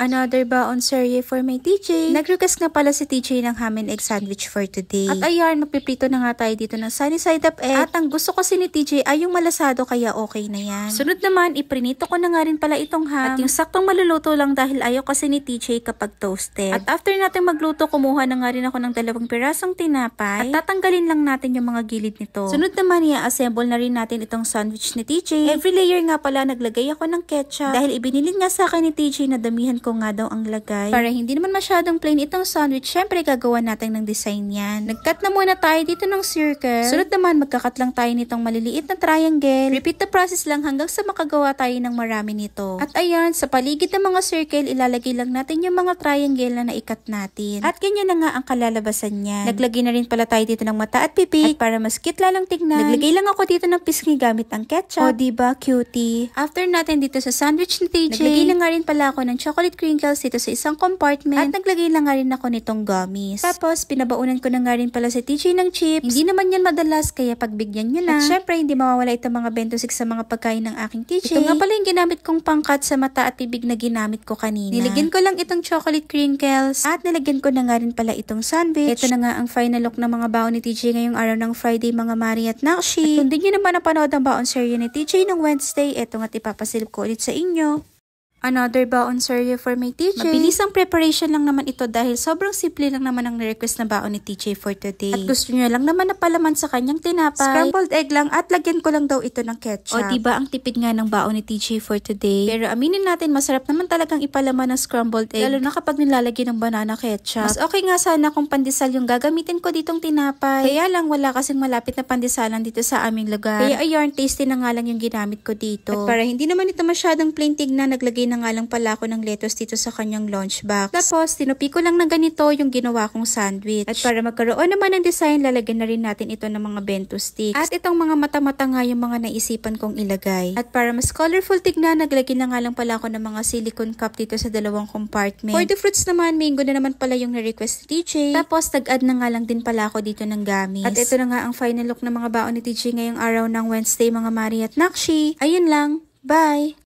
Another baon serye for my TJ. Nag-request nga pala si TJ ng ham and egg sandwich for today. At ayan, magpiprito na nga tayo dito ng sunny side up egg. At ang gusto kasi ni TJ ay yung malasado kaya okay na yan. Sunod naman, iprinito ko na nga rin pala itong ham. At yung saktong maluluto lang dahil ayaw kasi ni TJ kapag toasted. At after natin magluto, kumuha na nga rin ako ng 2 pirasong tinapay. At tatanggalin lang natin yung mga gilid nito. Sunod naman, i-assemble na rin natin itong sandwich ni TJ. Every layer nga pala, naglagay ako ng ketchup. Dahil ibinilin nga sa akin ni TJ na damihan ko nga daw ang lagay. Para hindi naman masyadong plain itong sandwich, syempre gagawa natin ng design yan. Nag-cut na muna tayo dito ng circle. Sunod naman, magka-cut lang tayo nitong maliliit na triangle. Repeat the process lang hanggang sa makagawa tayo ng marami nito. At ayan, sa paligid ng mga circle, ilalagay lang natin yung mga triangle na naikat natin. At ganyan na nga ang kalalabasan niyan. Naglagay na rin pala tayo dito ng mata at pipi. At para mas cute lalang tignan, naglagay lang ako dito ng pisngi gamit ang ketchup. O diba, cutie? After natin dito sa sandwich ni TJ, naglagay na nga rin pala ako ng chocolate crinkles dito sa isang compartment. At naglagay lang nga rin ako nitong gummies. Tapos, pinabaunan ko na nga rin pala si TJ ng chips. Hindi naman yan madalas, kaya pagbigyan nyo na. At syempre, hindi mawawala itong mga bento 6 sa mga pagkain ng aking TJ. Ito nga pala yung ginamit kong pangkat sa mata at bibig na ginamit ko kanina. Nilagyan ko lang itong chocolate crinkles. At nilagyan ko na nga rin pala itong sandwich. Ito na nga ang final look ng mga baon ni TJ ngayong araw ng Friday, mga Mari at Nakshi. At kung di nyo naman napanood ang baon serye ni TJ nung Wednesday, ito nga ipapasilip ko ulit sa inyo. Another baon serye for my TJ. Mabilis ang preparation lang naman ito dahil sobrang simple lang naman ang request na baon ni TJ for today. At gusto nyo lang naman na palaman sa kanyang tinapay. Scrambled egg lang at lagyan ko lang daw ito ng ketchup. O diba ang tipid nga ng baon ni TJ for today. Pero aminin natin, masarap naman talagang ipalaman ng scrambled egg. Lalo na kapag nilalagyan ng banana ketchup. Mas okay nga sana kung pandesal yung gagamitin ko ditong tinapay. Kaya lang wala kasing malapit na pandesalan dito sa aming lugar. Kaya ayun, tasty na nga lang yung ginamit ko dito. At para hindi naman ito masyadong plain tignan, naglagay na nga lang pala ako ng lettuce dito sa kanyang lunch box. Tapos, tinupi ko lang ng ganito yung ginawa kong sandwich. At para magkaroon naman ng design, lalagyan na rin natin ito ng mga bento sticks. At itong mga mata-mata nga yung mga naisipan kong ilagay. At para mas colorful tignan, naglagay na nga lang pala ako ng mga silicone cup dito sa 2 compartment. For the fruits naman, mango na naman pala yung na-request ni TJ. Tapos, tag-add na nga lang din pala ako dito ng gummies. At ito na nga ang final look ng mga baon ni TJ ngayong araw ng Wednesday, mga Mari at Nakshi. Ayun lang. Bye!